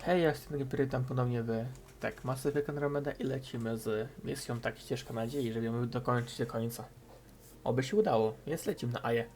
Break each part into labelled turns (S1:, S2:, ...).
S1: Hej, ja jestem tam ponownie w Mass Effect Andromeda i lecimy z misją ścieżka nadziei, żeby ją dokończyć do końca. Oby się udało, więc lecimy na Aję.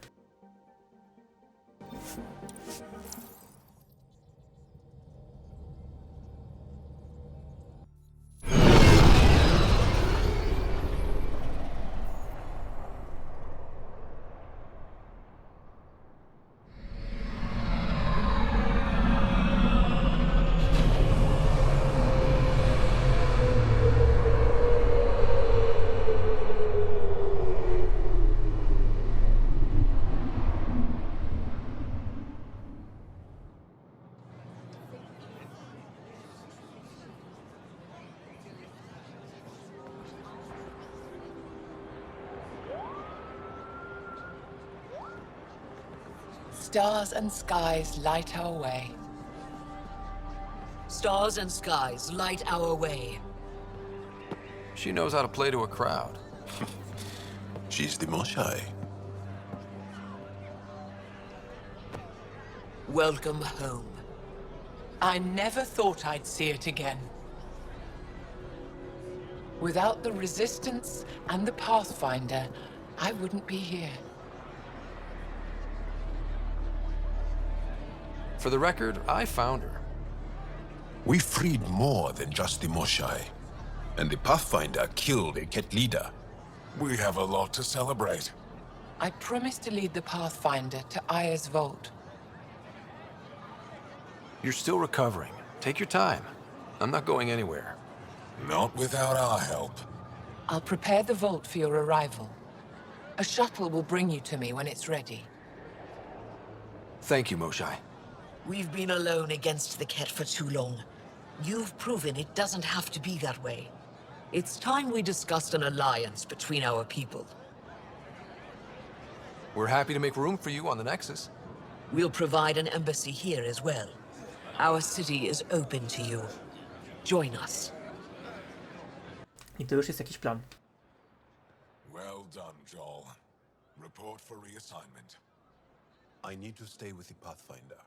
S2: Stars and skies light our way.
S3: Stars and skies light our way.
S4: She knows how to play to a crowd.
S5: She's the Moshai.
S3: Welcome home.
S2: I never thought I'd see it again. Without the Resistance and the Pathfinder, I wouldn't be here.
S4: For the record, I found her.
S5: We freed more than just the Moshai. And the Pathfinder killed a Ket leader. We have a lot to celebrate.
S2: I promised to lead the Pathfinder to Aya's vault.
S4: You're still recovering. Take your time. I'm not going anywhere.
S5: Not without our help.
S2: I'll prepare the vault for your arrival. A shuttle will bring you to me when it's ready.
S4: Thank you, Moshai.
S3: We've been alone against the Ket for too long. You've proven it doesn't have to be that way. It's time we discussed an alliance between our people.
S4: We're happy to make room for you on the Nexus.
S3: We'll provide an embassy here as well. Our city is open to you. Join us.
S1: I to już jest jakiś plan.
S5: Well done, Joel. Report for reassignment. I need to stay with the Pathfinder.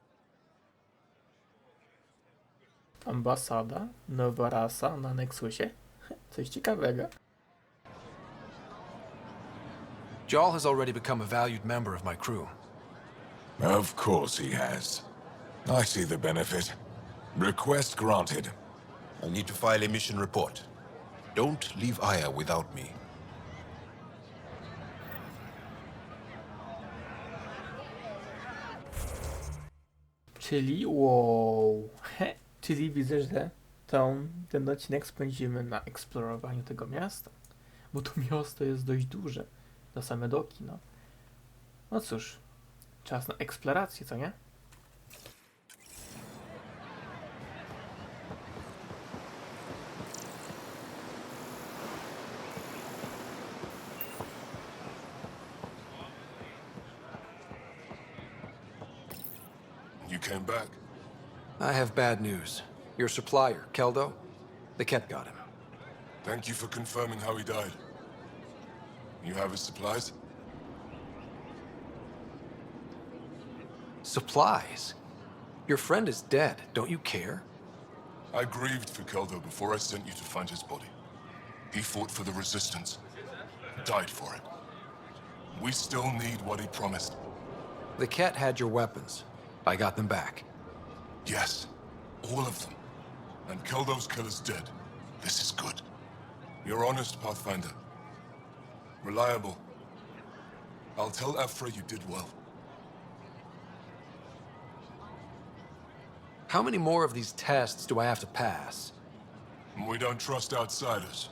S1: Ambasada, nowa rasa na Nexusie. Coś ciekawego.
S4: Joel has already become a valued member of my crew.
S5: Of course he has. I see the benefit. Request granted. I need to file a mission report. Don't leave Aya without me.
S1: Czyli, wow. Czyli widzę, że ten odcinek spędzimy na eksplorowaniu tego miasta. Bo to miasto jest dość duże. To same doki, no. No cóż, czas na eksplorację, co nie?
S5: You came back?
S4: I have bad news. Your supplier, Keldo, the Ket got him.
S5: Thank you for confirming how he died. You have his supplies?
S4: Supplies? Your friend is dead. Don't you care?
S5: I grieved for Keldo before I sent you to find his body. He fought for the Resistance. Died for it. We still need what he promised.
S4: The Ket had your weapons. I got them back.
S5: Yes, all of them. And Keldo's killer's dead. This is good. You're honest, Pathfinder. Reliable. I'll tell Ephra you did well.
S4: How many more of these tests do I have to pass?
S5: We don't trust outsiders.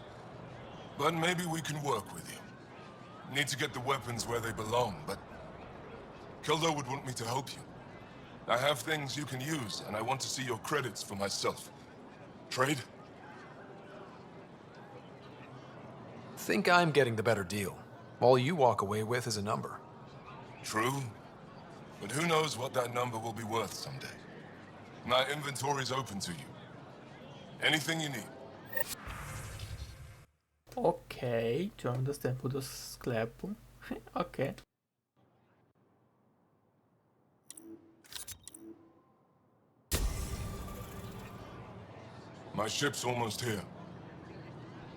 S5: But maybe we can work with you. Need to get the weapons where they belong, but Keldo would want me to help you. I have things you can use, and I want to see your credits for myself. Trade?
S4: Think I'm getting the better deal. All you walk away with is a number.
S5: True. But who knows what that number will be worth someday. My inventory's open to you. Anything you need.
S1: Okej, czy mam dostępu do sklepu? Okej.
S5: My ship's almost here.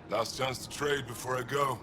S5: Last chance to trade before I go.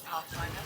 S2: Pathfinder.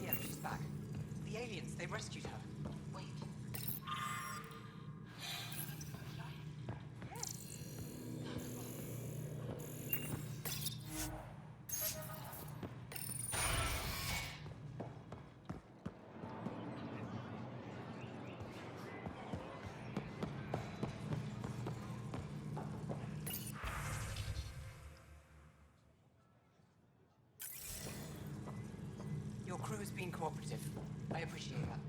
S2: Yeah, she's back. The aliens, they rescued her. Wait. Your crew has been cooperative. I appreciate that.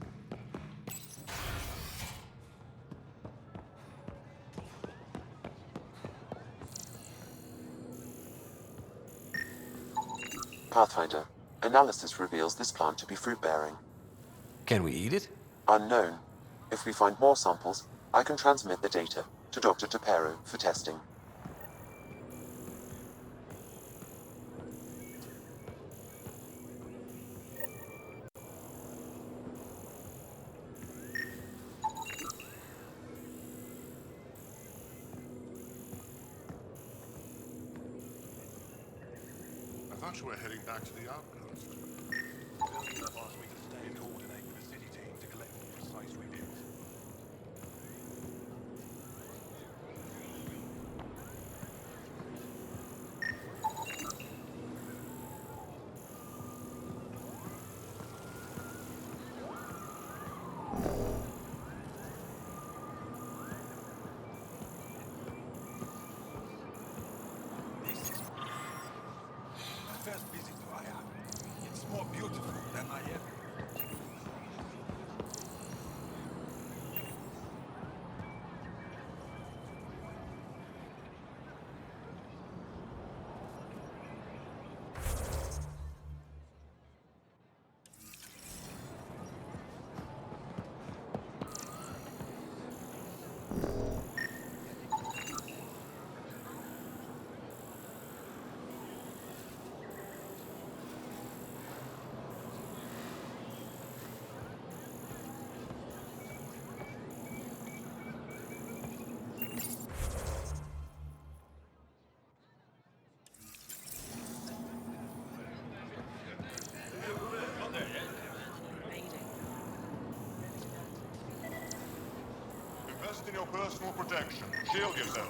S6: Pathfinder. Analysis reveals this plant to be fruit-bearing.
S4: Can we eat it?
S6: Unknown. If we find more samples, I can transmit the data to Dr. Tapero for testing.
S7: I thought you were heading back to the outpost. Clearly have asked me to stay and coordinate with the city team to collect more precise readings. This is my first visit to Aya. It's more beautiful than I ever Invest in your personal protection. Shield yourself.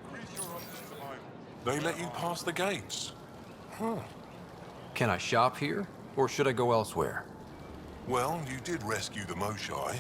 S7: Increase your odds of survival. They let you pass the gates.
S4: Can I shop here, or should I go elsewhere?
S7: Well, you did rescue the Moshai.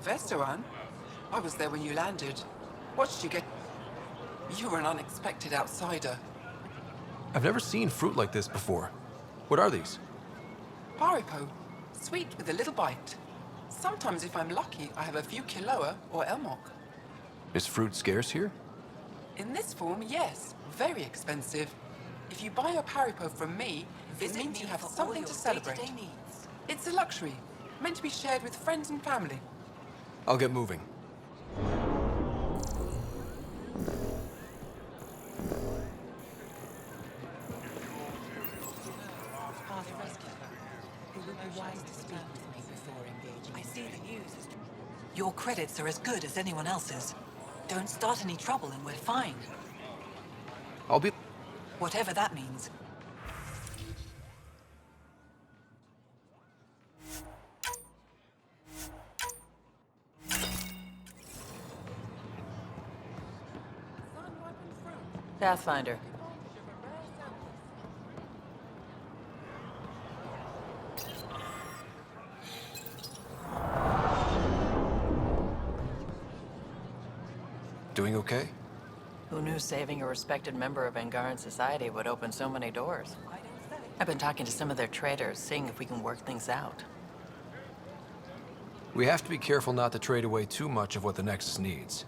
S2: Vestaran? I was there when you landed. What did you get? You were an unexpected outsider.
S4: I've never seen fruit like this before. What are these?
S2: Paripo. Sweet with a little bite. Sometimes if I'm lucky, I have a few Kiloa or Elmok.
S4: Is fruit scarce here?
S2: In this form, yes. Very expensive. If you buy a Paripo from me, it means you have something to celebrate. It's a luxury, meant to be shared with friends and family.
S4: I'll get moving.
S3: I see the news. Your credits are as good as anyone else's. Don't start any trouble and we're fine.
S4: I'll be...
S3: Whatever that means.
S8: Pathfinder.
S4: Doing okay?
S8: Who knew saving a respected member of Angaran society would open so many doors? I've been talking to some of their traders, seeing if we can work things out.
S4: We have to be careful not to trade away too much of what the Nexus needs.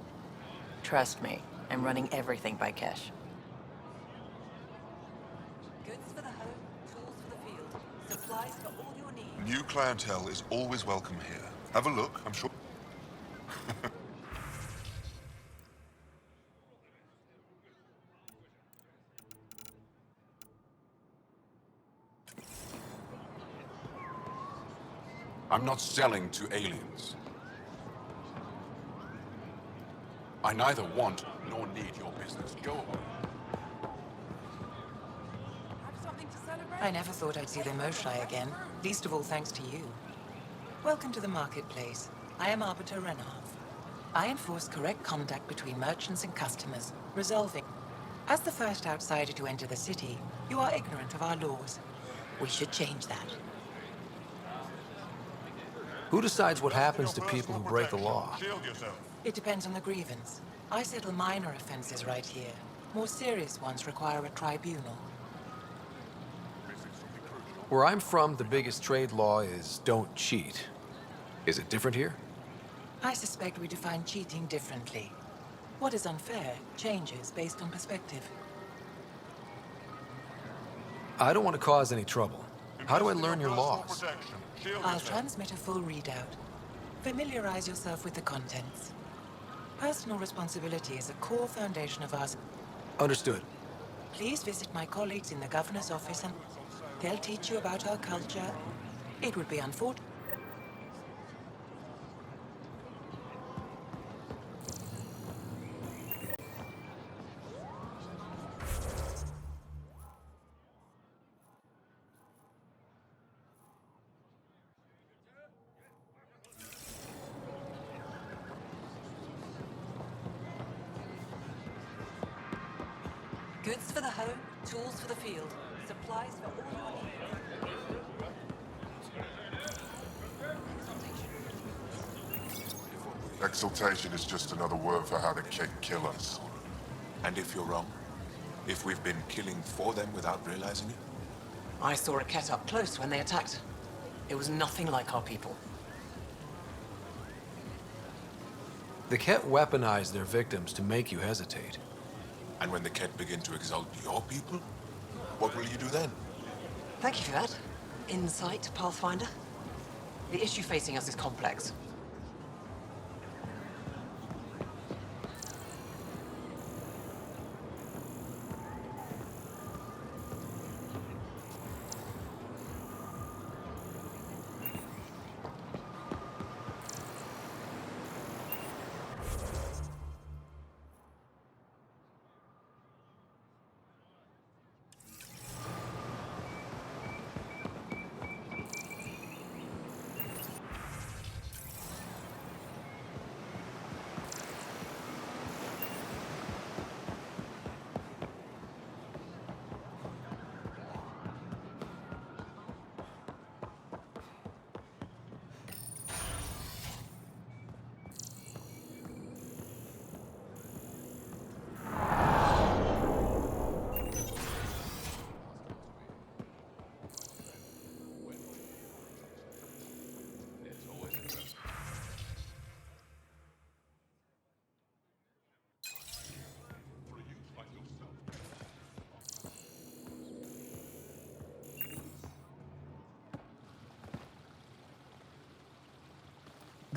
S8: Trust me, I'm running everything by Kesh.
S3: Goods for the home, tools for the field, supplies for all your needs.
S7: New clientele is always welcome here. Have a look, I'm sure.
S9: I'm not selling to aliens. I neither want nor need your business. Go away.
S2: I never thought I'd see the Moshai again, least of all thanks to you. Welcome to the marketplace. I am Arbiter Renarv. I enforce correct contact between merchants and customers, resolving. As the first outsider to enter the city, you are ignorant of our laws. We should change that.
S4: Who decides what happens to people who break the law?
S7: Shield yourself.
S2: It depends on the grievance. I settle minor offenses right here. More serious ones require a tribunal.
S4: Where I'm from, the biggest trade law is don't cheat. Is it different here?
S2: I suspect we define cheating differently. What is unfair changes based on perspective.
S4: I don't want to cause any trouble. How do I learn your laws?
S2: I'll transmit a full readout. Familiarize yourself with the contents. Personal responsibility is a core foundation of ours.
S4: Understood.
S2: Please visit my colleagues in the governor's office and they'll teach you about our culture. It would be unfortunate.
S3: Goods for the home, tools for the field, supplies for all your needs.
S5: Exaltation is just another word for how the Kett kill us.
S10: And if you're wrong? If we've been killing for them without realizing it?
S2: I saw a Ket up close when they attacked. It was nothing like our people.
S4: The Kett weaponize their victims to make you hesitate.
S5: And when the Kett begin to exalt your people, what will you do then?
S2: Thank you for that. Insight, Pathfinder. The issue facing us is complex.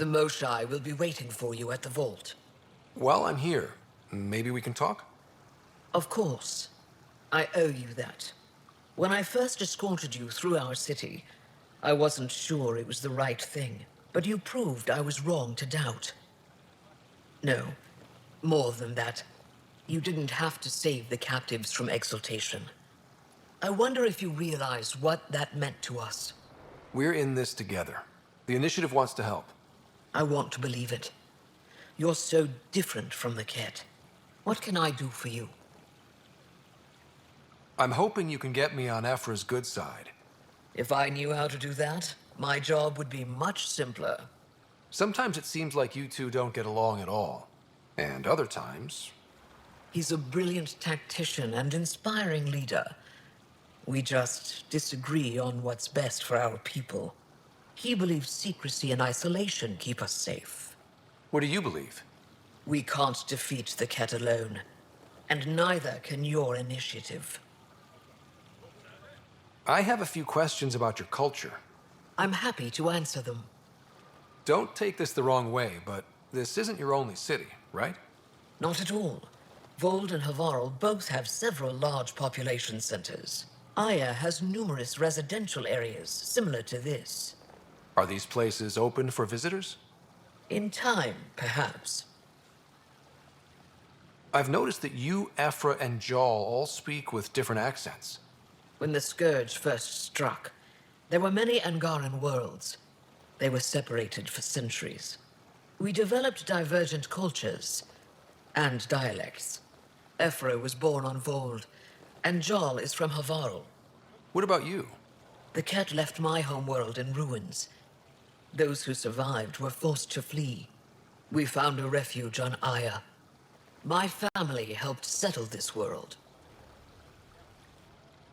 S3: The Moshai will be waiting for you at the vault.
S4: While I'm here, maybe we can talk?
S3: Of course. I owe you that. When I first escorted you through our city, I wasn't sure it was the right thing, but you proved I was wrong to doubt. No, more than that. You didn't have to save the captives from exaltation. I wonder if you realize what that meant to us.
S4: We're in this together. The initiative wants to help.
S3: I want to believe it. You're so different from the Kett. What can I do for you?
S4: I'm hoping you can get me on Ephra's good side.
S3: If I knew how to do that, my job would be much simpler.
S4: Sometimes it seems like you two don't get along at all. And other times...
S3: He's a brilliant tactician and inspiring leader. We just disagree on what's best for our people. He believes secrecy and isolation keep us safe.
S4: What do you believe?
S3: We can't defeat the Kett alone, and neither can your initiative.
S4: I have a few questions about your culture.
S3: I'm happy to answer them.
S4: Don't take this the wrong way, but this isn't your only city, right?
S3: Not at all. Vold and Havarl both have several large population centers. Aya has numerous residential areas similar to this.
S4: Are these places open for visitors?
S3: In time, perhaps.
S4: I've noticed that you, Ephra, and Jal all speak with different accents.
S3: When the Scourge first struck, there were many Angaran worlds. They were separated for centuries. We developed divergent cultures and dialects. Ephra was born on Vold, and Jal is from Havarl.
S4: What about you?
S3: The Kett left my homeworld in ruins. Those who survived were forced to flee. We found a refuge on Aya. My family helped settle this world.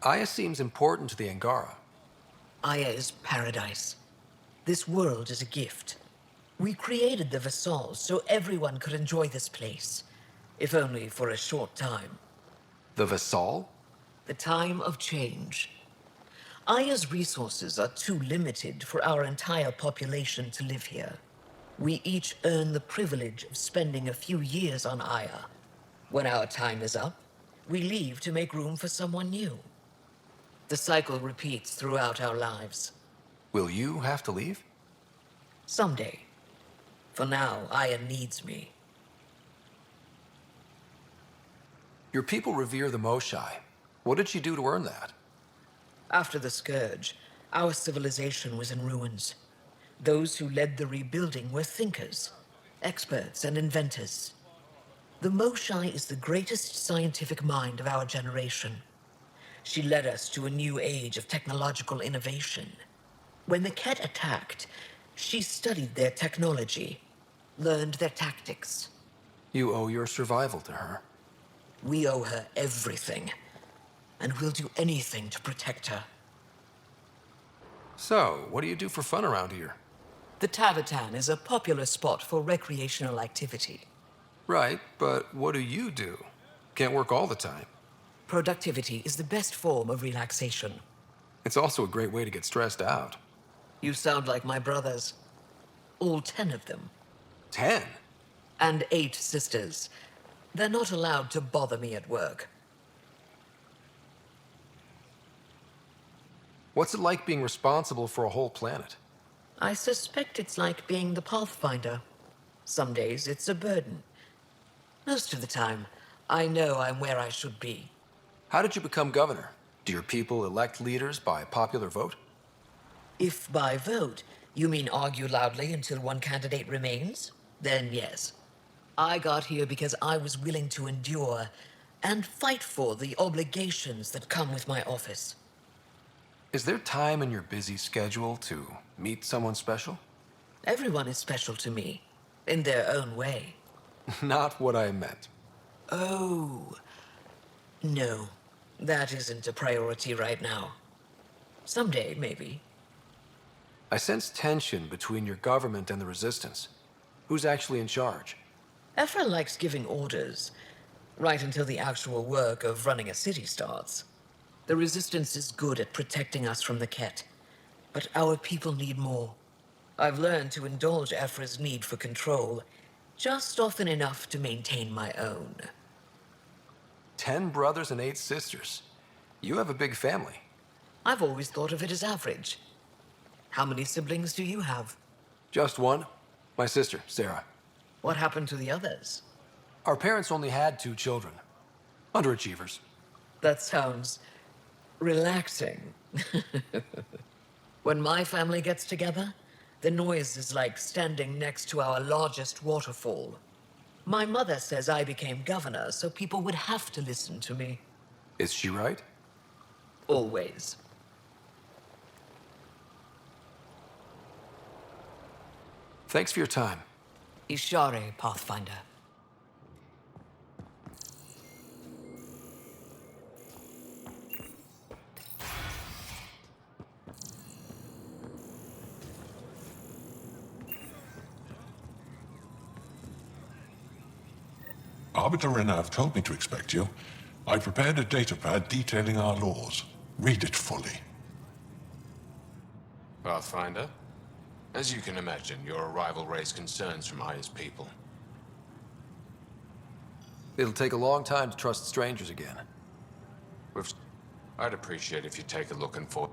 S4: Aya seems important to the Angara.
S3: Aya is paradise. This world is a gift. We created the Vassals so everyone could enjoy this place, if only for a short time.
S4: The Vassal?
S3: The time of change. Aya's resources are too limited for our entire population to live here. We each earn the privilege of spending a few years on Aya. When our time is up, we leave to make room for someone new. The cycle repeats throughout our lives.
S4: Will you have to leave?
S3: Someday. For now, Aya needs me.
S4: Your people revere the Moshai. What did she do to earn that?
S3: After the Scourge, our civilization was in ruins. Those who led the rebuilding were thinkers, experts, and inventors. The Moshai is the greatest scientific mind of our generation. She led us to a new age of technological innovation. When the Kett attacked, she studied their technology. learned their tactics.
S4: You owe your survival to her.
S3: We owe her everything, and we'll do anything to protect her.
S4: So, what do you do for fun around here?
S3: The Tavatan is a popular spot for recreational activity.
S4: Right, but what do you do? Can't work all the time.
S3: Productivity is the best form of relaxation.
S4: It's also a great way to get stressed out.
S3: You sound like my brothers. All 10 of them.
S4: 10?
S3: And 8 sisters. They're not allowed to bother me at work.
S4: What's it like being responsible for a whole planet?
S3: I suspect it's like being the Pathfinder. Some days it's a burden. Most of the time, I know I'm where I should be.
S4: How did you become governor? Do your people elect leaders by popular vote?
S3: If by vote, you mean argue loudly until one candidate remains, then yes. I got here because I was willing to endure and fight for the obligations that come with my office.
S4: Is there time in your busy schedule to meet someone special?
S3: Everyone is special to me, in their own way.
S4: Not what I meant.
S3: Oh, no, that isn't a priority right now. Someday, maybe.
S4: I sense tension between your government and the Resistance. Who's actually in charge?
S3: Ephra likes giving orders, right until the actual work of running a city starts. The Resistance is good at protecting us from the Ket, but our people need more. I've learned to indulge Ephra's need for control, just often enough to maintain my own.
S4: 10 brothers and 8 sisters. You have a big family.
S3: I've always thought of it as average. How many siblings do you have?
S4: Just one. My sister, Sarah.
S3: What happened to the others?
S4: Our parents only had 2 children. Underachievers.
S3: That sounds relaxing. When my family gets together, the noise is like standing next to our largest waterfall. My mother says I became governor, so people would have to listen to me.
S4: Is she right?
S3: Always.
S4: Thanks for your time.
S3: Ishare, Pathfinder.
S10: Arbiter Renav told me to expect you. I prepared a datapad detailing our laws. Read it fully.
S11: Pathfinder, as you can imagine, your arrival raised concerns from Aya's people.
S4: It'll take a long time to trust strangers again.
S11: I'd appreciate if you take a look and for.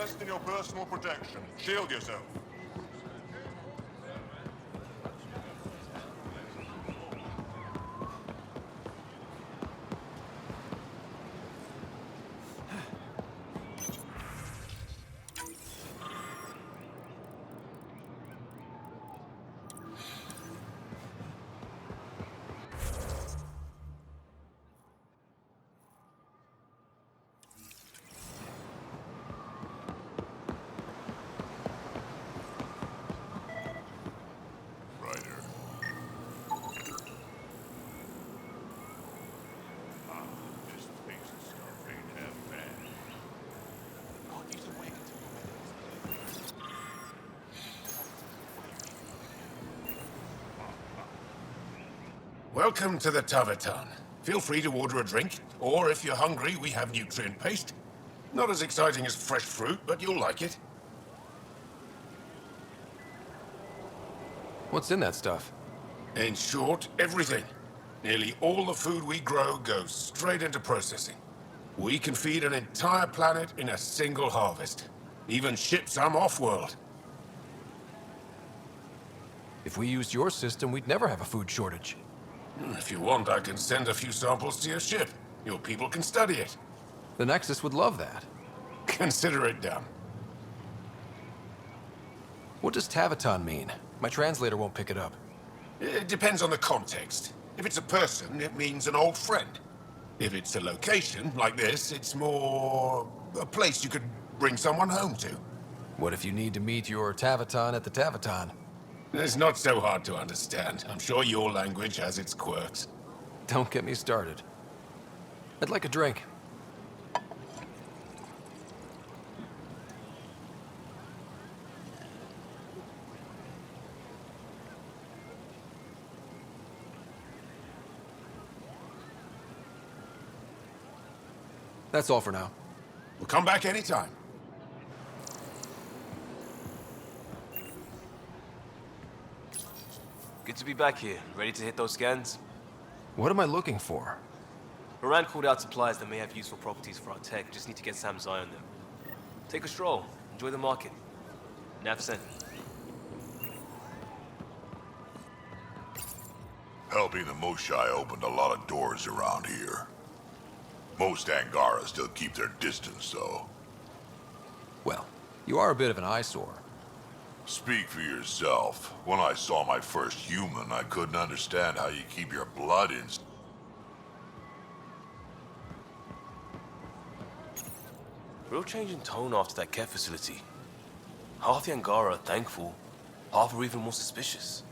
S7: Invest in your personal protection. Shield yourself.
S12: Welcome to the Taverton. Feel free to order a drink, or if you're hungry, we have nutrient paste. Not as exciting as fresh fruit, but you'll like it.
S4: What's in that stuff?
S12: In short, everything. Nearly all the food we grow goes straight into processing. We can feed an entire planet in a single harvest. Even ship some off-world.
S4: If we used your system, we'd never have a food shortage.
S12: If you want, I can send a few samples to your ship. Your people can study it.
S4: The Nexus would love that.
S12: Consider it done.
S4: What does Taverton mean? My translator won't pick it up.
S12: It depends on the context. If it's a person, it means an old friend. If it's a location, like this, it's more a place you could bring someone home to.
S4: What if you need to meet your Taverton at the Taverton?
S12: It's not so hard to understand. I'm sure your language has its quirks.
S4: Don't get me started. I'd like a drink. That's all for now.
S12: We'll come back anytime.
S13: Good to be back here. Ready to hit those scans?
S4: What am I looking for?
S13: Moran called out supplies that may have useful properties for our tech. Just need to get Sam's eye on them. Take a stroll. Enjoy the market. Nav sent.
S14: Helping the Moshai opened a lot of doors around here. Most Angara still keep their distance, though.
S4: Well, you are a bit of an eyesore.
S14: Speak for yourself. When I saw my first human, I couldn't understand how you keep your blood in.
S13: Real change in tone after that care facility. Half the Angara are thankful, half are even more suspicious.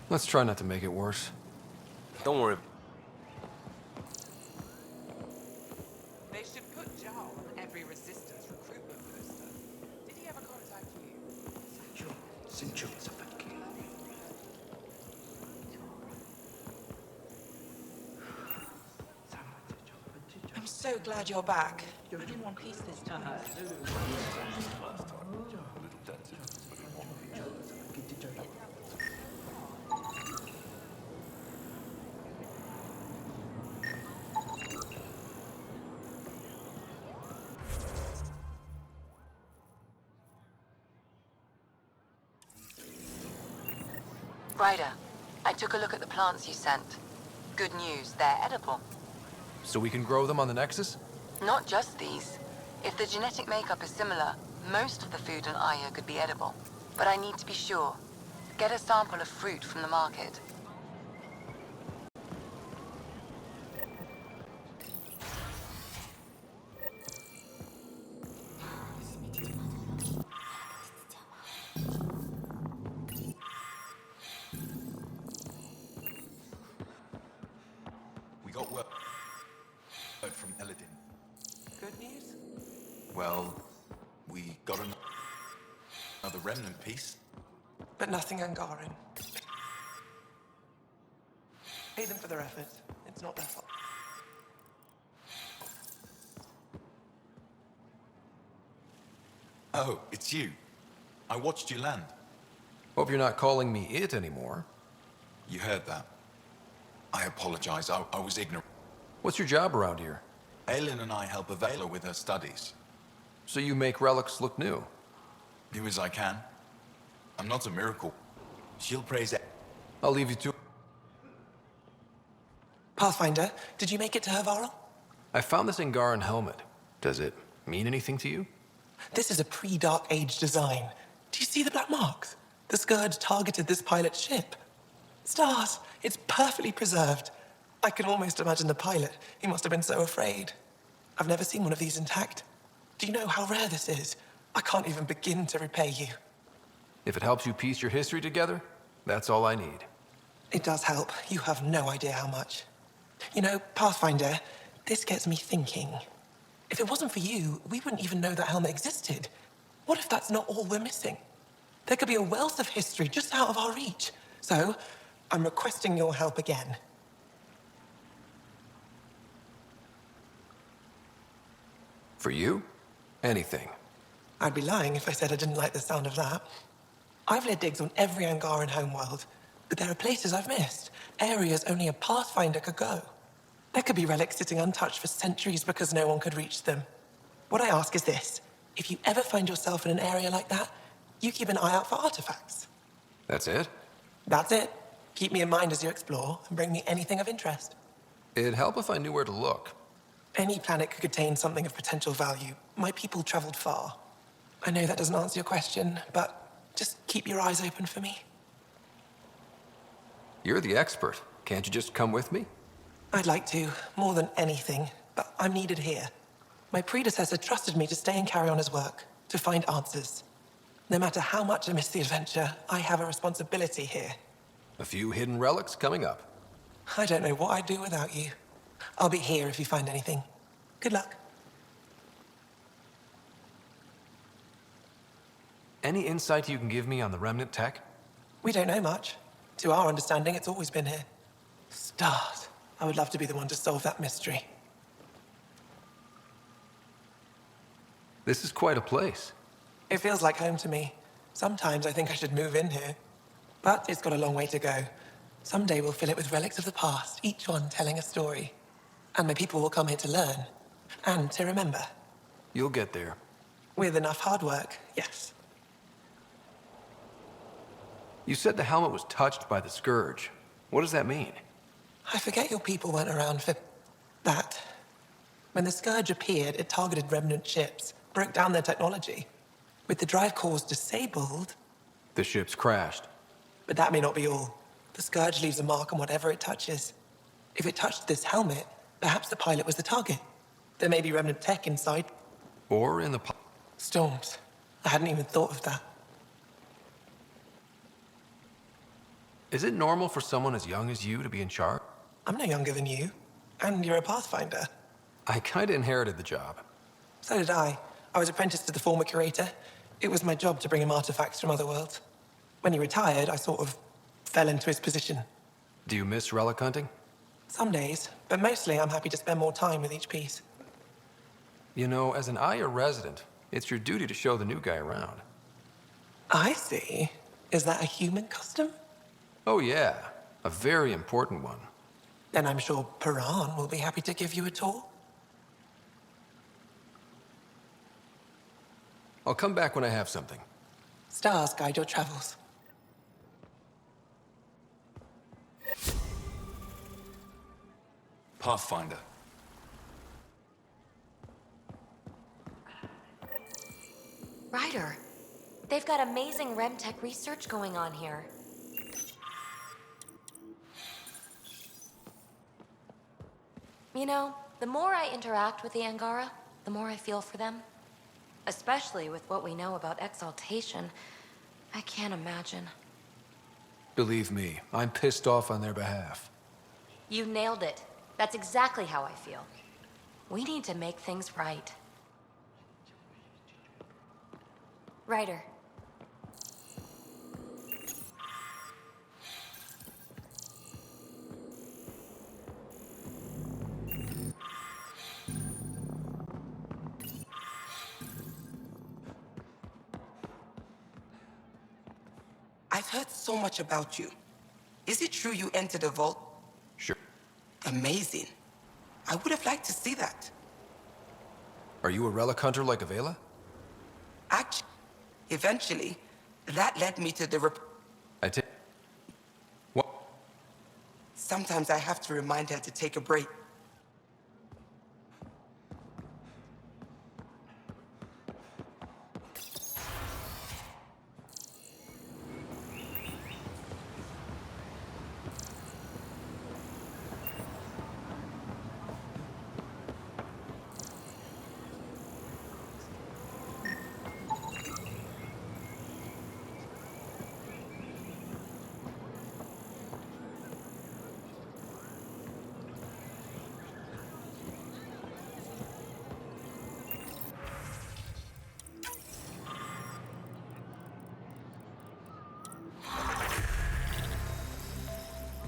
S4: Let's try not to make it worse.
S13: Don't worry.
S2: They should put Jar on every resistance recruitment poster. Did he ever contact you? I'm so glad you're back. I didn't want peace this time.
S15: Ryder, I took a look at the plants you sent. Good news, they're edible.
S4: So we can grow them on the Nexus?
S15: Not just these. If the genetic makeup is similar, most of the food on Aya could be edible. But I need to be sure. Get a sample of fruit from the market.
S9: We got word from Eladin.
S2: Good news?
S9: Well, we got another remnant piece.
S2: But nothing Angaran. Pay them for their effort. It's not their fault.
S9: Oh, it's you. I watched you land.
S4: Hope you're not calling me it anymore.
S9: You heard that. I apologize. I was ignorant.
S4: What's your job around here?
S9: Aylin and I help Avela with her studies.
S4: So you make relics look new?
S16: Do as I can. I'm not a miracle. She'll praise it.
S4: I'll leave you to...
S17: Pathfinder, did you make it to Hervarl?
S4: I found this Angaran helmet. Does it mean anything to you?
S17: This is a pre-Dark Age design. Do you see the black marks? The Scourge targeted this pilot's ship. Stars, it's perfectly preserved. I can almost imagine the pilot. He must have been so afraid. I've never seen one of these intact. Do you know how rare this is? I can't even begin to repay you.
S4: If it helps you piece your history together, that's all I need.
S17: It does help. You have no idea how much. You know, Pathfinder, this gets me thinking. If it wasn't for you, we wouldn't even know that helmet existed. What if that's not all we're missing? There could be a wealth of history just out of our reach. So, I'm requesting your help again.
S4: For you? Anything.
S17: I'd be lying if I said I didn't like the sound of that. I've led digs on every Angaran homeworld, but there are places I've missed, areas only a Pathfinder could go. There could be relics sitting untouched for centuries because no one could reach them. What I ask is this: if you ever find yourself in an area like that, you keep an eye out for artifacts.
S4: That's it?
S17: That's it. Keep me in mind as you explore, and bring me anything of interest.
S4: It'd help if I knew where to look.
S17: Any planet could contain something of potential value. My people traveled far. I know that doesn't answer your question, but just keep your eyes open for me.
S4: You're the expert. Can't you just come with me?
S17: I'd like to, more than anything, but I'm needed here. My predecessor trusted me to stay and carry on his work, to find answers. No matter how much I miss the adventure, I have a responsibility here.
S4: A few hidden relics coming up.
S17: I don't know what I'd do without you. I'll be here if you find anything. Good luck.
S4: Any insight you can give me on the remnant tech?
S17: We don't know much. To our understanding, it's always been here. Stars. I would love to be the one to solve that mystery.
S4: This is quite a place.
S17: It feels like home to me. Sometimes I think I should move in here. But it's got a long way to go. Someday we'll fill it with relics of the past, each one telling a story. And my people will come here to learn. And to remember.
S4: You'll get there.
S17: With enough hard work, yes.
S4: You said the helmet was touched by the Scourge. What does that mean?
S17: I forget your people weren't around for that. When the Scourge appeared, it targeted remnant ships, broke down their technology. With the drive cores disabled...
S4: The ships crashed.
S17: But that may not be all. The Scourge leaves a mark on whatever it touches. If it touched this helmet, perhaps the pilot was the target. There may be remnant tech inside.
S4: Or in the...
S17: Storms. I hadn't even thought of that.
S4: Is it normal for someone as young as you to be in charge?
S17: I'm no younger than you. And you're a Pathfinder.
S4: I kinda inherited the job.
S17: So did I. I was apprenticed to the former curator. It was my job to bring him artifacts from other worlds. When he retired, I sort of fell into his position.
S4: Do you miss relic hunting?
S17: Some days, but mostly I'm happy to spend more time with each piece.
S4: You know, as an Aya resident, it's your duty to show the new guy around.
S17: I see. Is that a human custom?
S4: Oh yeah, a very important one.
S17: Then I'm sure Piran will be happy to give you a tour.
S4: I'll come back when I have something.
S17: Stars guide your travels.
S16: Pathfinder.
S18: Ryder, they've got amazing RemTech research going on here. You know, the more I interact with the Angara, the more I feel for them. Especially with what we know about exaltation. I can't imagine.
S4: Believe me, I'm pissed off on their behalf.
S18: You nailed it. That's exactly how I feel. We need to make things right. Ryder.
S17: I've heard so much about you. Is it true you entered a vault?
S4: Sure.
S17: Amazing. I would have liked to see that.
S4: Are you a relic hunter like Avela?
S2: Actually, eventually, that led me to the
S4: What?
S2: Sometimes I have to remind her to take a break.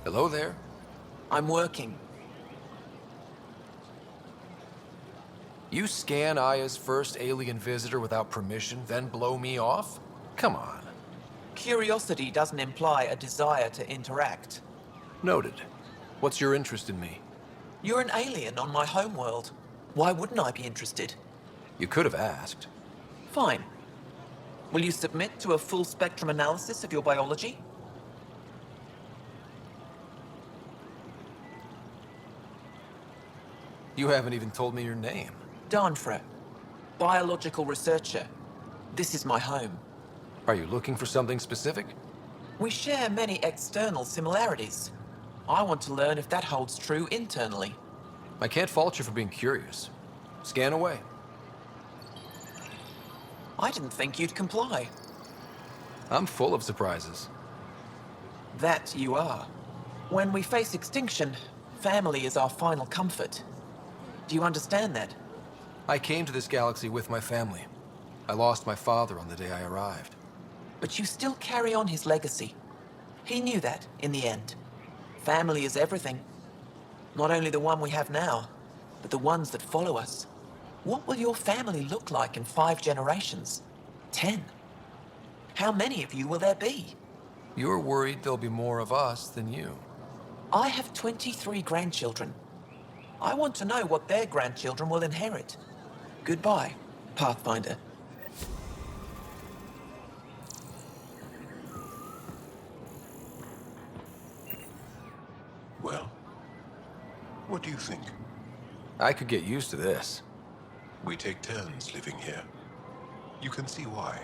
S4: Hello there.
S2: I'm working.
S4: You scan Aya's first alien visitor without permission, then blow me off? Come on.
S2: Curiosity doesn't imply a desire to interact.
S4: Noted. What's your interest in me?
S2: You're an alien on my homeworld. Why wouldn't I be interested?
S4: You could have asked.
S2: Fine. Will you submit to a full spectrum analysis of your biology?
S4: You haven't even told me your name.
S2: Danfra. Biological researcher. This is my home.
S4: Are you looking for something specific?
S2: We share many external similarities. I want to learn if that holds true internally.
S4: I can't fault you for being curious. Scan away.
S2: I didn't think you'd comply.
S4: I'm full of surprises.
S2: That you are. When we face extinction, family is our final comfort. Do you understand that?
S4: I came to this galaxy with my family. I lost my father on the day I arrived.
S2: But you still carry on his legacy. He knew that, in the end. Family is everything. Not only the one we have now, but the ones that follow us. What will your family look like in 5 generations? 10? How many of you will there be?
S4: You're worried there'll be more of us than you.
S2: I have 23 grandchildren. I want to know what their grandchildren will inherit. Goodbye, Pathfinder.
S10: Well, what do you think?
S4: I could get used to this.
S10: We take turns living here. You can see why.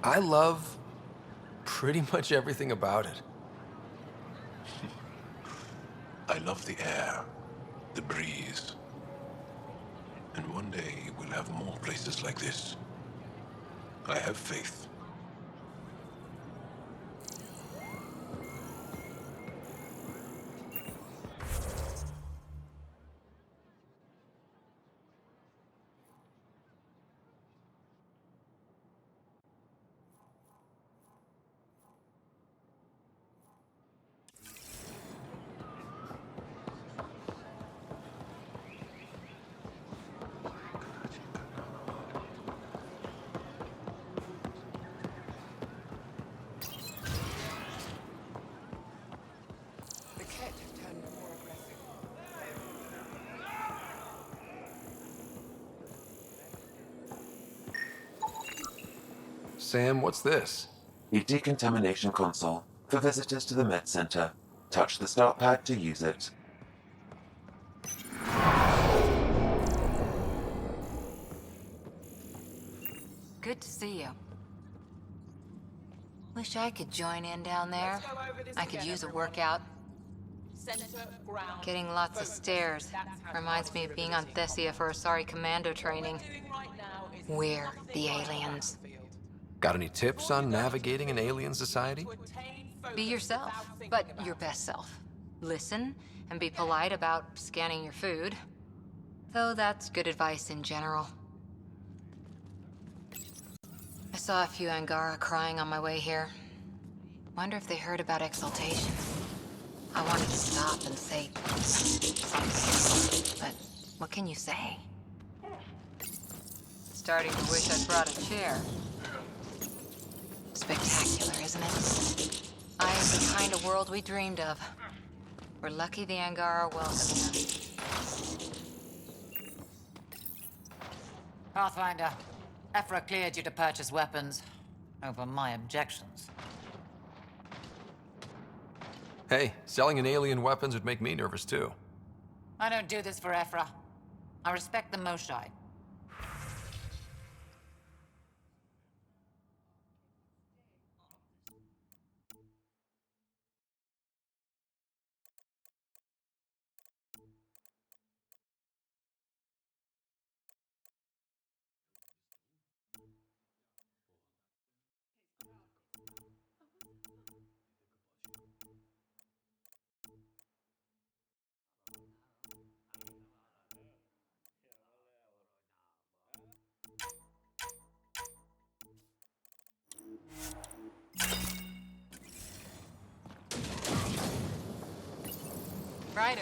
S4: I love pretty much everything about it.
S10: I love the air, the breeze. And one day we'll have more places like this. I have faith.
S4: Sam, what's this?
S6: The decontamination console for visitors to the med center. Touch the start pad to use it.
S15: Good to see you. Wish I could join in down there. I could use a workout. Getting lots of stairs. Reminds me of being on Thessia for Asari commando training. We're the aliens.
S4: Got any tips on navigating an alien society?
S15: Be yourself, but your best self. Listen and be polite about scanning your food. Though that's good advice in general. I saw a few Angara crying on my way here. Wonder if they heard about exaltation. I wanted to stop and say something, but what can you say? Starting to wish I'd brought a chair. Spectacular, isn't it? I am the kind of world we dreamed of. We're lucky the Angara welcomed us.
S8: Pathfinder, Ephra cleared you to purchase weapons. Over my objections.
S4: Hey, selling an alien weapons would make me nervous too.
S8: I don't do this for Ephra. I respect the Moshai. Ryder.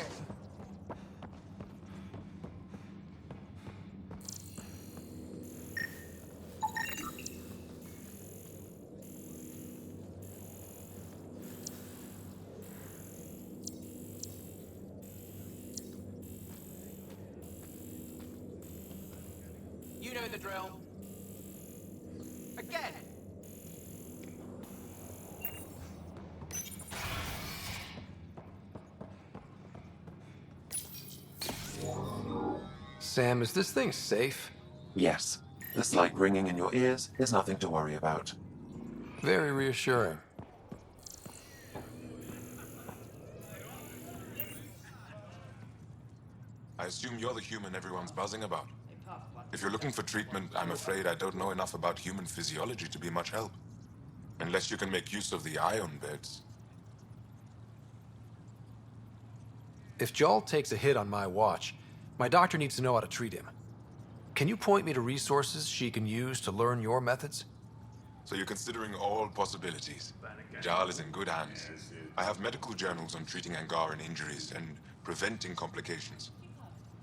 S4: You know the drill. Again. Sam, is this thing safe?
S6: Yes. The slight ringing in your ears is nothing to worry about.
S4: Very reassuring.
S10: I assume you're the human everyone's buzzing about. If you're looking for treatment, I'm afraid I don't know enough about human physiology to be much help. Unless you can make use of the ion beds.
S4: If Jarl takes a hit on my watch, my doctor needs to know how to treat him. Can you point me to resources she can use to learn your methods?
S10: So you're considering all possibilities. Jarl is in good hands. I have medical journals on treating Angaran injuries and preventing complications.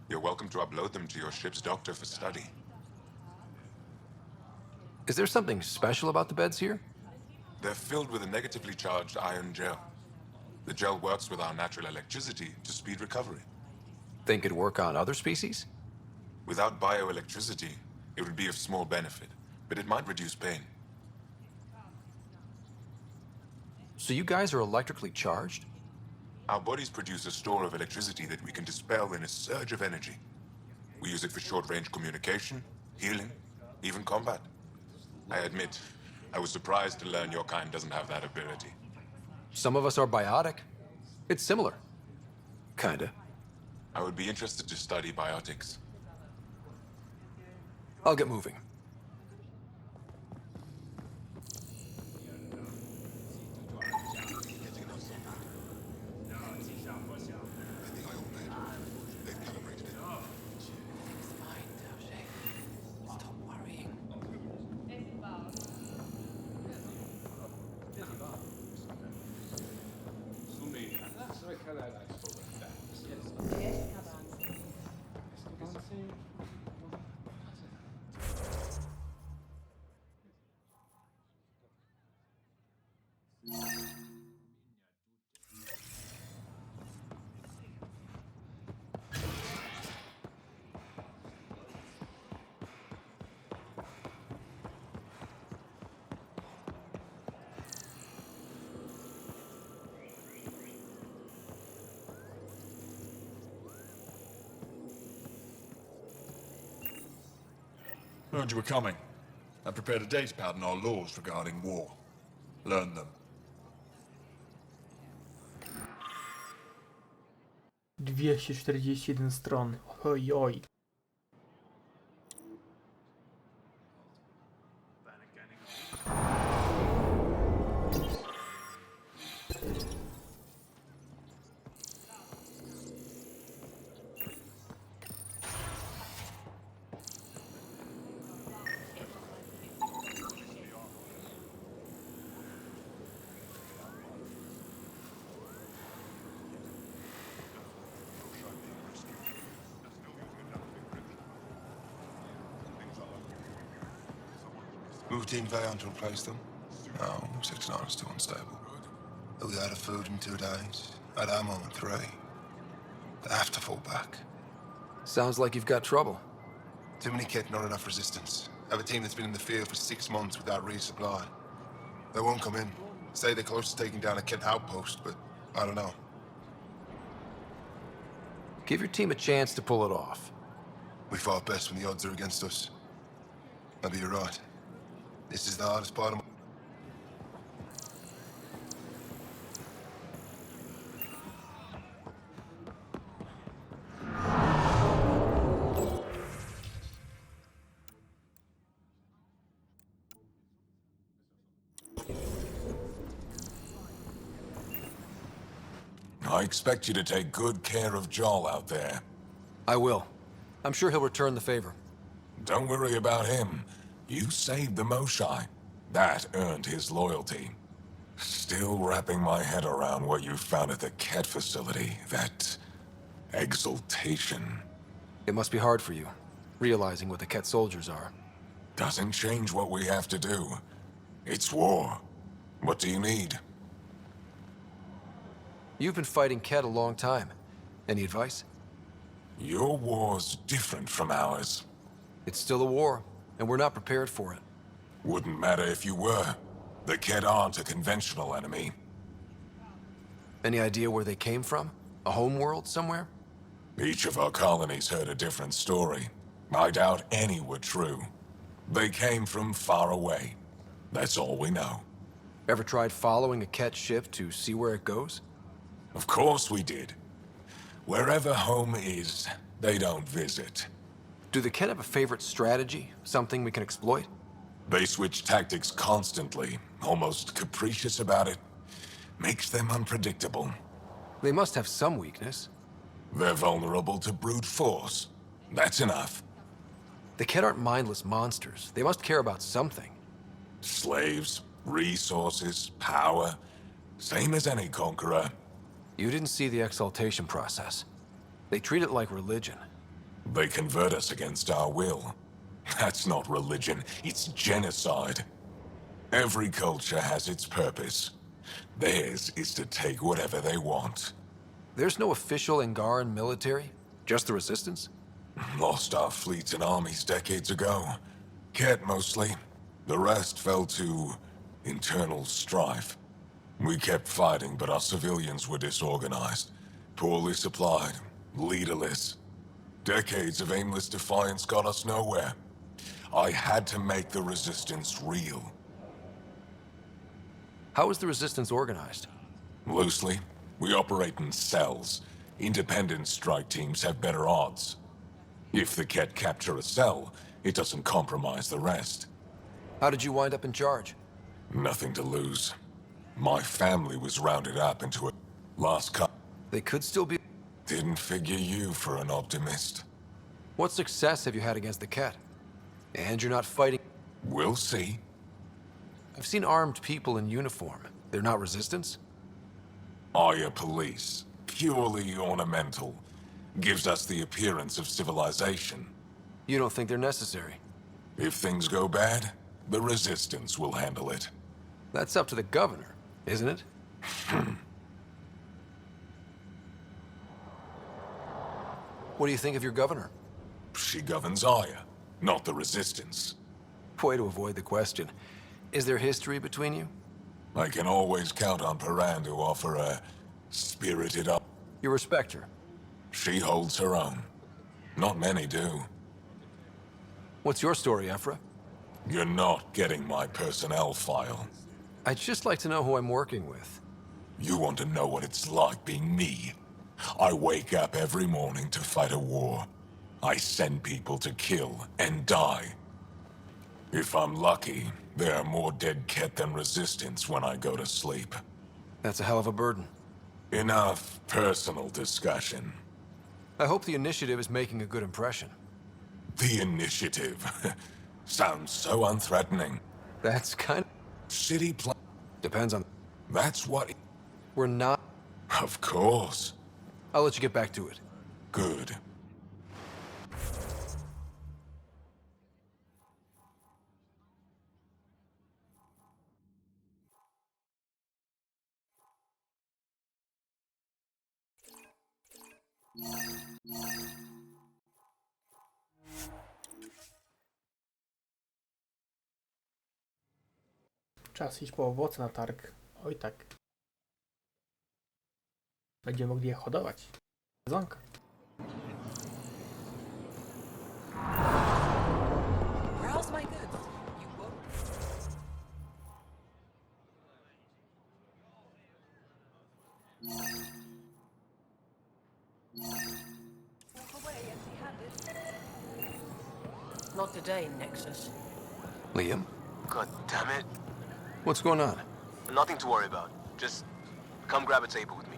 S10: You're welcome to upload them to your ship's doctor for study.
S4: Is there something special about the beds here?
S10: They're filled with a negatively charged iron gel. The gel works with our natural electricity to speed recovery.
S4: Think it'd work on other species?
S10: Without bioelectricity, it would be of small benefit, but it might reduce pain.
S4: So you guys are electrically charged?
S10: Our bodies produce a store of electricity that we can dispel in a surge of energy. We use it for short-range communication, healing, even combat. I admit, I was surprised to learn your kind doesn't have that ability.
S4: Some of us are biotic. It's similar. Kinda.
S10: I would be interested to study biotics.
S4: I'll get moving.
S16: Heard you were coming. I prepared a datapad on our laws regarding war. Learn them.
S1: 241 stron. Oj, oj.
S19: Routine Veon to replace them? No, 6-9 is too unstable. They'll be out of food in 2 days. Out of ammo in 3. They have to fall back.
S4: Sounds like you've got trouble.
S19: Too many kit, not enough resistance. I have a team that's been in the field for 6 months without resupply. They won't come in. Say they're close to taking down a kit outpost, but I don't know.
S4: Give your team a chance to pull it off.
S19: We fought best when the odds are against us. Maybe you're right. This is the hardest part of my...
S5: I expect you to take good care of Joel out there.
S4: I will. I'm sure he'll return the favor.
S5: Don't worry about him. You saved the Moshai. That earned his loyalty. Still wrapping my head around what you found at the Ket facility. That exaltation.
S4: It must be hard for you, realizing what the Ket soldiers are.
S5: Doesn't change what we have to do. It's war. What do you need?
S4: You've been fighting Ket a long time. Any advice?
S5: Your war's different from ours.
S4: It's still a war, and we're not prepared for it.
S5: Wouldn't matter if you were. The Ket aren't a conventional enemy.
S4: Any idea where they came from? A homeworld somewhere?
S5: Each of our colonies heard a different story. I doubt any were true. They came from far away. That's all we know.
S4: Ever tried following a Ket ship to see where it goes?
S5: Of course we did. Wherever home is, they don't visit.
S4: Do the Ket have a favorite strategy? Something we can exploit?
S5: They switch tactics constantly, almost capricious about it. Makes them unpredictable.
S4: They must have some weakness.
S5: They're vulnerable to brute force. That's enough.
S4: The Ket aren't mindless monsters. They must care about something.
S5: Slaves, resources, power. Same as any conqueror.
S4: You didn't see the exaltation process. They treat it like religion.
S5: They convert us against our will. That's not religion, it's genocide. Every culture has its purpose. Theirs is to take whatever they want.
S4: There's no official Angaran military? Just the Resistance?
S5: Lost our fleets and armies decades ago. Ket mostly. The rest fell to internal strife. We kept fighting, but our civilians were disorganized, poorly supplied, leaderless. Decades of aimless defiance got us nowhere. I had to make the Resistance real.
S4: How is the Resistance organized?
S5: Loosely, we operate in cells. Independent strike teams have better odds. If the Ket capture a cell, it doesn't compromise the rest.
S4: How did you wind up in charge?
S5: Nothing to lose. My family was rounded up into a last cut.
S4: They could still be...
S5: Didn't figure you for an optimist.
S4: What success have you had against the Ket? And you're not fighting...
S5: We'll see.
S4: I've seen armed people in uniform. They're not Resistance?
S5: Aya police. Purely ornamental. Gives us the appearance of civilization.
S4: You don't think they're necessary?
S5: If things go bad, the Resistance will handle it.
S4: That's up to the governor, isn't it? What do you think of your governor?
S5: She governs Aya, not the Resistance.
S4: Way to avoid the question. Is there history between you?
S5: I can always count on Paran to offer a spirited up.
S4: You respect her?
S5: She holds her own. Not many do.
S4: What's your story, Ephra?
S5: You're not getting my personnel file.
S4: I'd just like to know who I'm working with.
S5: You want to know what it's like being me? I wake up every morning to fight a war. I send people to kill and die. If I'm lucky, there are more dead Ket than Resistance when I go to sleep.
S4: That's a hell of a burden.
S5: Enough personal discussion.
S4: I hope the initiative is making a good impression.
S5: The initiative? Sounds so unthreatening.
S4: That's kind of...
S5: City plan...
S4: Depends on...
S5: That's what...
S4: We're not...
S5: Of course.
S4: I'll let you get back to it.
S5: Good.
S1: Czas iść po owoce na targ. Oj tak. Będziemy mogli je hodować. Sezonka.
S2: Browse my goods. You won't.
S8: Not today, Nexus.
S4: Liam?
S13: God damn it.
S4: What's going on?
S13: Nothing to worry about. Just come grab a table with me.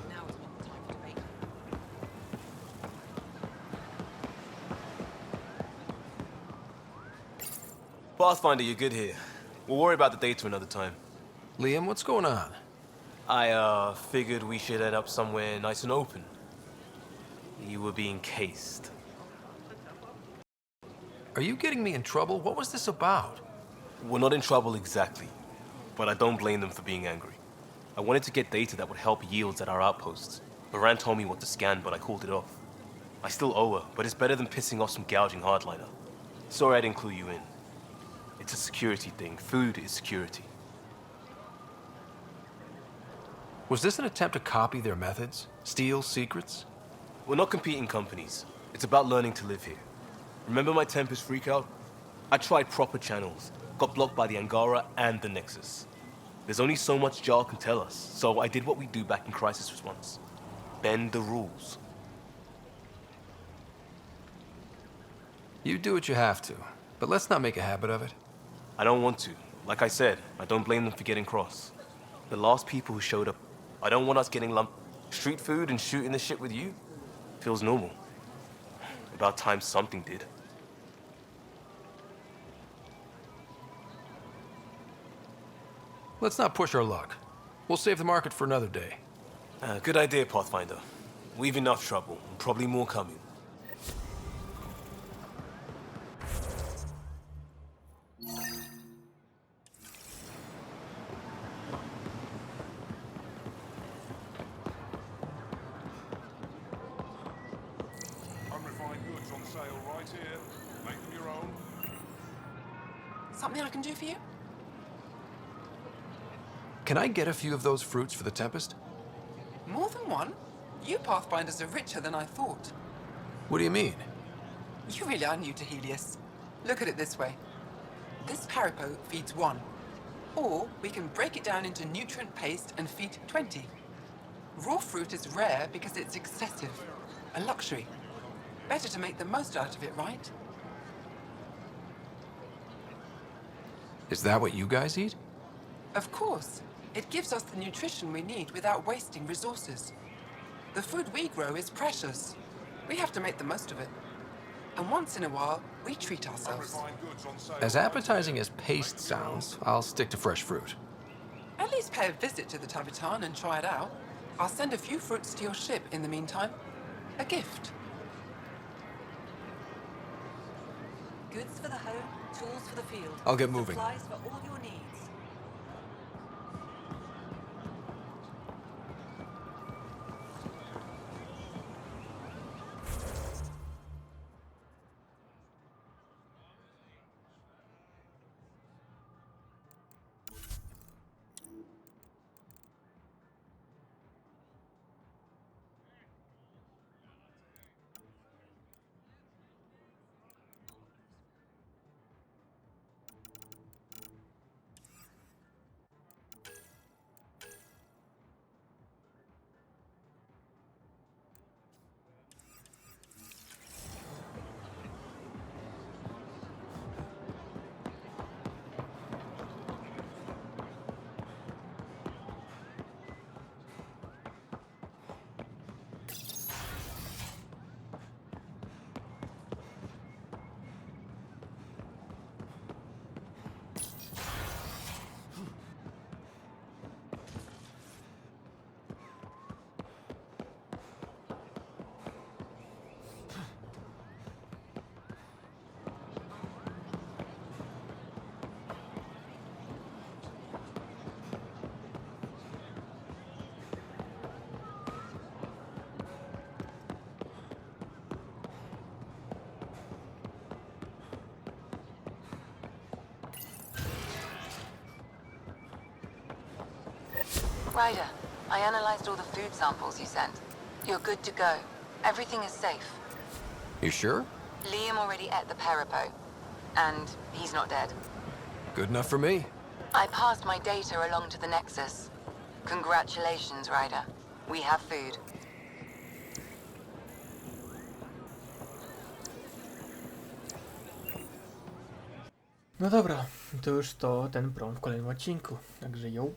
S2: Now is not the time for debate.
S13: Pathfinder, you're good here. We'll worry about the data another time.
S4: Liam, what's going on?
S13: I, figured we should head up somewhere nice and open. You were being cased.
S4: Are you getting me in trouble? What was this about?
S13: We're not in trouble exactly, but I don't blame them for being angry. I wanted to get data that would help yields at our outposts. Moran told me what to scan, but I called it off. I still owe her, but it's better than pissing off some gouging hardliner. Sorry I didn't clue you in. It's a security thing. Food is security.
S4: Was this an attempt to copy their methods? Steal secrets?
S13: We're not competing companies. It's about learning to live here. Remember my Tempest freakout? I tried proper channels, got blocked by the Angara and the Nexus. There's only so much Jarl can tell us, so I did what we do back in crisis response. Bend the rules.
S4: You do what you have to, but let's not make a habit of it.
S13: I don't want to. Like I said, I don't blame them for getting cross. The last people who showed up, I don't want us getting lumped. Street food and shooting the shit with you feels normal. About time something did.
S4: Let's not push our luck. We'll save the market for another day.
S13: Good idea, Pathfinder. We've enough trouble, and probably more coming.
S7: Unrefined goods on sale right here. Make them your own.
S2: Something I can do for you?
S4: Can I get a few of those fruits for the Tempest?
S2: More than one? You Pathfinders are richer than I thought.
S4: What do you mean?
S2: You really are new to Helios. Look at it this way. This Parapo feeds 1. Or we can break it down into nutrient paste and feed 20. Raw fruit is rare because it's excessive. A luxury. Better to make the most out of it, right?
S4: Is that what you guys eat?
S2: Of course. It gives us the nutrition we need without wasting resources. The food we grow is precious. We have to make the most of it. And once in a while, we treat ourselves.
S4: As appetizing as paste sounds, I'll stick to fresh fruit.
S2: At least pay a visit to the Tavitan and try it out. I'll send a few fruits to your ship in the meantime. A gift.
S20: Goods for the home, tools for the field.
S4: I'll get moving.
S20: Supplies for all your needs.
S15: Ryder, I analyzed all the food samples you sent. You're good to go. Everything is safe.
S4: You sure?
S15: Liam already ate the Peripo, and he's not dead.
S4: Good enough for me.
S15: I passed my data along to the Nexus. Congratulations, Ryder. We have food.
S1: No dobra, to już ten prom w kolejnym odcinku. Także ją.